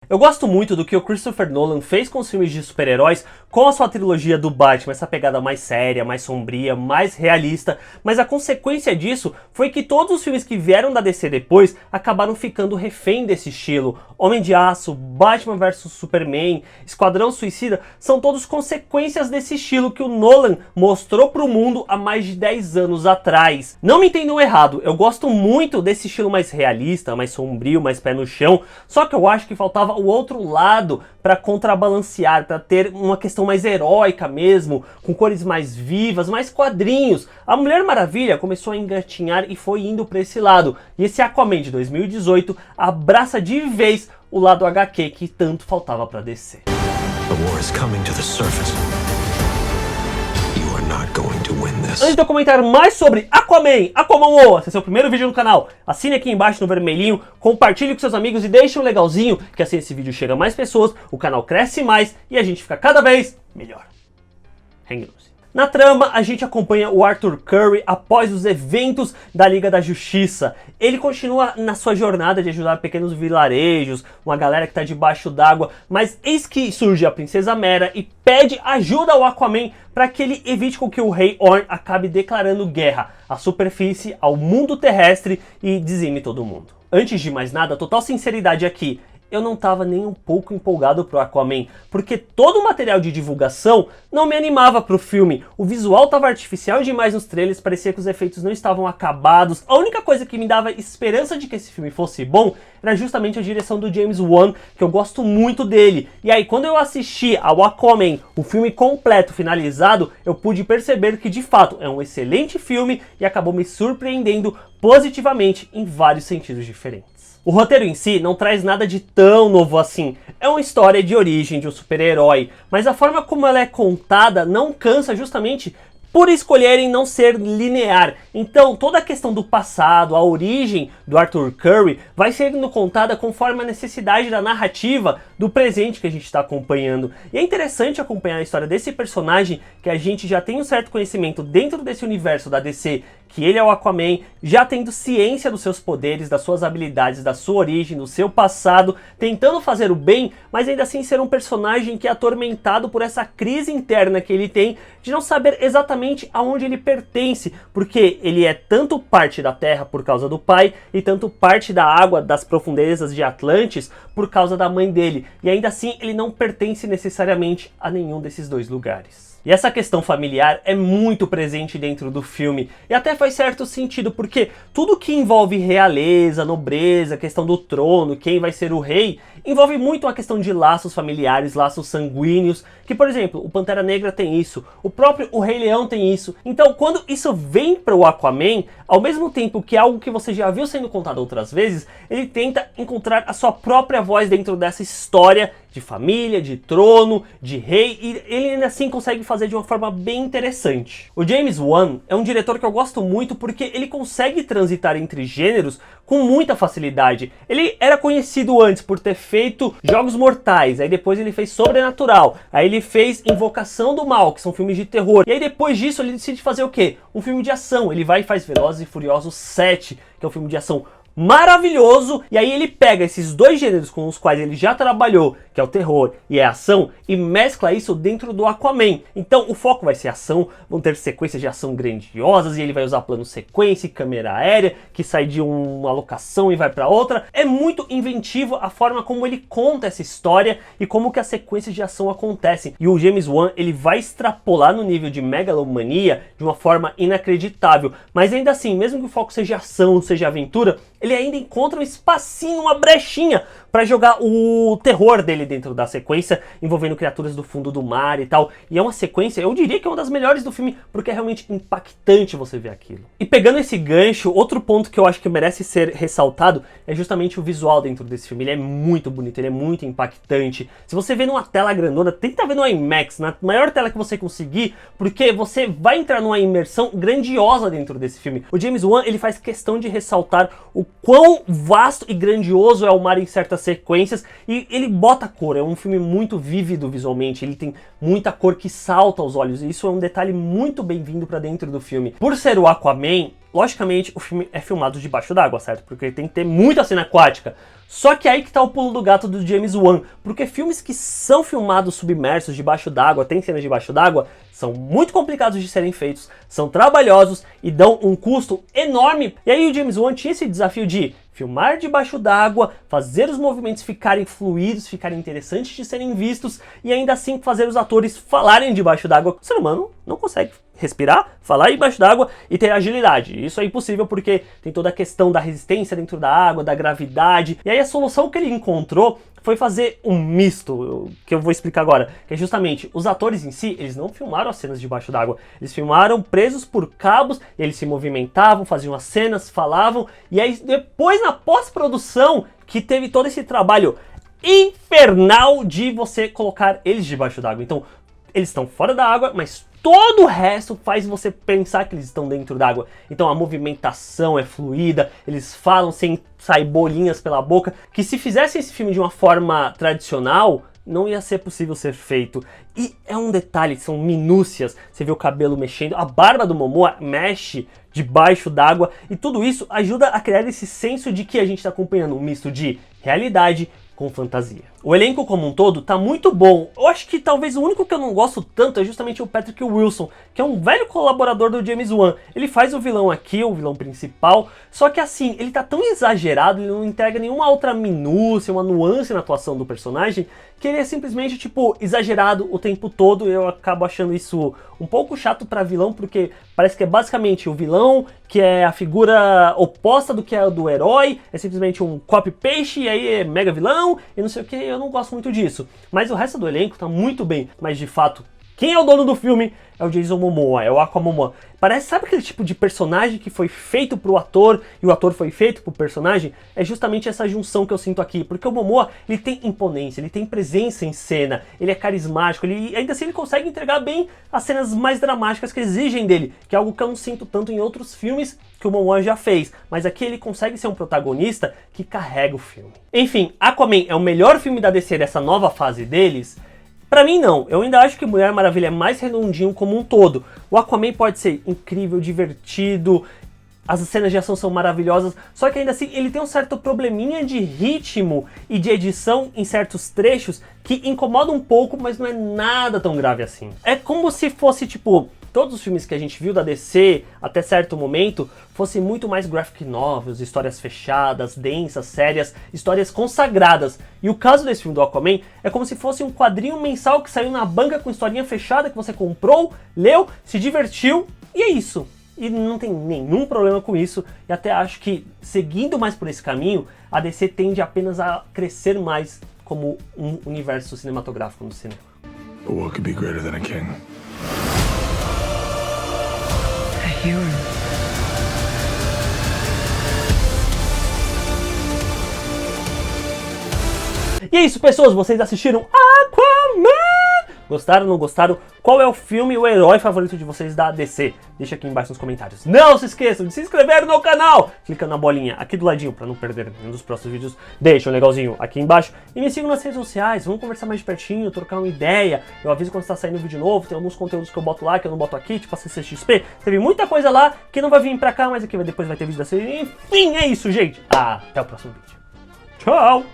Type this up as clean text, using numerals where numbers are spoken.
Eu gosto muito do que o Christopher Nolan fez com os filmes de super-heróis, com a sua trilogia do Batman, essa pegada mais séria, mais sombria, mais realista, mas a consequência disso foi que todos os filmes que vieram da DC depois acabaram ficando refém desse estilo. Homem de Aço, Batman vs Superman, Esquadrão Suicida, são todos consequências desse estilo que o Nolan mostrou pro mundo há mais de 10 anos atrás. Não me entendam errado, eu gosto muito desse estilo mais realista, mais sombrio, mais pé no chão, só que eu acho que faltava o outro lado para contrabalancear, para ter uma questão mais heróica mesmo, com cores mais vivas, mais quadrinhos. A Mulher Maravilha começou a engatinhar e foi indo para esse lado. E esse Aquaman de 2018 abraça de vez o lado HQ que tanto faltava para DC. The war is coming to the surface. You are not going to win this. Antes de eu comentar mais sobre Aquaman, se esse é o primeiro vídeo no canal, assine aqui embaixo no vermelhinho, compartilhe com seus amigos e deixe um legalzinho, que assim esse vídeo chega a mais pessoas, o canal cresce mais e a gente fica cada vez melhor. Hang-se. Na trama, a gente acompanha o Arthur Curry após os eventos da Liga da Justiça. Ele continua na sua jornada de ajudar pequenos vilarejos, uma galera que está debaixo d'água, mas eis que surge a Princesa Mera e pede ajuda ao Aquaman para que ele evite com que o Rei Orm acabe declarando guerra à superfície, ao mundo terrestre e dizime todo mundo. Antes de mais nada, total sinceridade aqui, eu não estava nem um pouco empolgado pro Aquaman, porque todo o material de divulgação não me animava pro filme. O visual estava artificial demais nos trailers, parecia que os efeitos não estavam acabados. A única coisa que me dava esperança de que esse filme fosse bom era justamente a direção do James Wan, que eu gosto muito dele. E aí, quando eu assisti ao Aquaman, o filme completo, finalizado, eu pude perceber que de fato é um excelente filme e acabou me surpreendendo positivamente em vários sentidos diferentes. O roteiro em si não traz nada de tão novo assim, é uma história de origem de um super-herói, mas a forma como ela é contada não cansa justamente por escolherem não ser linear. Então toda a questão do passado, a origem do Arthur Curry vai sendo contada conforme a necessidade da narrativa do presente que a gente está acompanhando. E é interessante acompanhar a história desse personagem que a gente já tem um certo conhecimento dentro desse universo da DC, que ele é o Aquaman, já tendo ciência dos seus poderes, das suas habilidades, da sua origem, do seu passado, tentando fazer o bem, mas ainda assim ser um personagem que é atormentado por essa crise interna que ele tem de não saber exatamente aonde ele pertence, porque ele é tanto parte da Terra por causa do pai e tanto parte da água das profundezas de Atlantis por causa da mãe dele, e ainda assim ele não pertence necessariamente a nenhum desses dois lugares. E essa questão familiar é muito presente dentro do filme, e até faz certo sentido, porque tudo que envolve realeza, nobreza, questão do trono, quem vai ser o rei, envolve muito a questão de laços familiares, laços sanguíneos, que por exemplo, o Pantera Negra tem isso, o próprio O Rei Leão tem isso. Então quando isso vem para o Aquaman, ao mesmo tempo que é algo que você já viu sendo contado outras vezes, ele tenta encontrar a sua própria voz dentro dessa história de família, de trono, de rei, e ele ainda assim consegue fazer de uma forma bem interessante. O James Wan é um diretor que eu gosto muito porque ele consegue transitar entre gêneros com muita facilidade. Ele era conhecido antes por ter feito Jogos Mortais, aí depois ele fez Sobrenatural, aí ele fez Invocação do Mal, que são filmes de terror, e aí depois disso ele decide fazer o quê? Um filme de ação. Ele vai e faz Velozes e Furiosos 7, que é um filme de ação maravilhoso, e aí ele pega esses dois gêneros com os quais ele já trabalhou, que é o terror e a ação, e mescla isso dentro do Aquaman. Então o foco vai ser ação, vão ter sequências de ação grandiosas, e ele vai usar plano sequência e câmera aérea, que sai de uma locação e vai para outra. É muito inventivo a forma como ele conta essa história e como que as sequências de ação acontecem. E o James Wan, ele vai extrapolar no nível de megalomania de uma forma inacreditável, mas ainda assim, mesmo que o foco seja ação, seja aventura, ele ainda encontra um espacinho, uma brechinha para jogar o terror dele dentro da sequência, envolvendo criaturas do fundo do mar e tal. E é uma sequência, eu diria que é uma das melhores do filme, porque é realmente impactante você ver aquilo. E pegando esse gancho, outro ponto que eu acho que merece ser ressaltado é justamente o visual dentro desse filme. Ele é muito bonito, ele é muito impactante. Se você vê numa tela grandona, tenta ver no IMAX, na maior tela que você conseguir, porque você vai entrar numa imersão grandiosa dentro desse filme. O James Wan, ele faz questão de ressaltar o quão vasto e grandioso é o mar em certas sequências, e ele bota cor. É um filme muito vívido visualmente, ele tem muita cor que salta aos olhos, e isso é um detalhe muito bem-vindo para dentro do filme. Por ser o Aquaman, logicamente, o filme é filmado debaixo d'água, certo? Porque tem que ter muita cena aquática. Só que aí que tá o pulo do gato do James Wan, porque filmes que são filmados submersos debaixo d'água, tem cenas debaixo d'água, são muito complicados de serem feitos, são trabalhosos e dão um custo enorme. E aí o James Wan tinha esse desafio de filmar debaixo d'água, fazer os movimentos ficarem fluidos, ficarem interessantes de serem vistos e ainda assim fazer os atores falarem debaixo d'água. O ser humano não consegue respirar, falar embaixo d'água e ter agilidade. Isso é impossível porque tem toda a questão da resistência dentro da água, da gravidade. E aí a solução que ele encontrou foi fazer um misto, que eu vou explicar agora, que é justamente os atores em si, eles não filmaram as cenas debaixo d'água, eles filmaram presos por cabos, eles se movimentavam, faziam as cenas, falavam, e aí depois na pós-produção que teve todo esse trabalho infernal de você colocar eles debaixo d'água. Então, eles estão fora da água, mas todo o resto faz você pensar que eles estão dentro d'água. Então a movimentação é fluida, eles falam sem sair bolinhas pela boca, que se fizesse esse filme de uma forma tradicional, não ia ser possível ser feito. E é um detalhe, são minúcias. Você vê o cabelo mexendo, a barba do Momoa mexe debaixo d'água, e tudo isso ajuda a criar esse senso de que a gente está acompanhando um misto de realidade com fantasia. O elenco como um todo tá muito bom. Eu acho que talvez o único que eu não gosto tanto é justamente o Patrick Wilson, que é um velho colaborador do James Wan. Ele faz o vilão aqui, o vilão principal, só que assim, ele tá tão exagerado, ele não entrega nenhuma outra minúcia, uma nuance na atuação do personagem, que ele é simplesmente, tipo, exagerado o tempo todo. Eu acabo achando isso um pouco chato pra vilão, porque parece que é basicamente o vilão, que é a figura oposta do que é do herói, é simplesmente um copy-paste, e aí é mega vilão, e não sei o que. Eu não gosto muito disso. Mas o resto do elenco tá muito bem. Mas de fato, quem é o dono do filme é o Jason Momoa, é o Aquaman. Parece, sabe aquele tipo de personagem que foi feito pro ator e o ator foi feito pro personagem? É justamente essa junção que eu sinto aqui, porque o Momoa, ele tem imponência, ele tem presença em cena, ele é carismático, ele ainda assim ele consegue entregar bem as cenas mais dramáticas que exigem dele, que é algo que eu não sinto tanto em outros filmes que o Momoa já fez, mas aqui ele consegue ser um protagonista que carrega o filme. Enfim, Aquaman é o melhor filme da DC dessa nova fase deles? Pra mim não, eu ainda acho que Mulher Maravilha é mais redondinho como um todo. O Aquaman pode ser incrível, divertido, as cenas de ação são maravilhosas, só que ainda assim ele tem um certo probleminha de ritmo e de edição em certos trechos que incomoda um pouco, mas não é nada tão grave assim. É como se fosse tipo, todos os filmes que a gente viu da DC até certo momento fossem muito mais graphic novels, histórias fechadas, densas, sérias, histórias consagradas. E o caso desse filme do Aquaman é como se fosse um quadrinho mensal que saiu na banca com historinha fechada que você comprou, leu, se divertiu e é isso. E não tem nenhum problema com isso, e até acho que, seguindo mais por esse caminho, a DC tende apenas a crescer mais como um universo cinematográfico no cinema. But what could be greater than a king? A hero. E é isso, pessoas, vocês assistiram Aquaman? Gostaram, não gostaram? Qual é o filme e o herói favorito de vocês da DC? Deixa aqui embaixo nos comentários. Não se esqueçam de se inscrever no canal, clicando na bolinha aqui do ladinho para não perder nenhum dos próximos vídeos. Deixa um legalzinho aqui embaixo e me sigam nas redes sociais, vamos conversar mais de pertinho, trocar uma ideia. Eu aviso quando está saindo vídeo novo, tem alguns conteúdos que eu boto lá, que eu não boto aqui, tipo a CCXP. Teve muita coisa lá que não vai vir pra cá, mas aqui depois vai ter vídeo da série. Enfim, é isso, gente. Até o próximo vídeo. Tchau!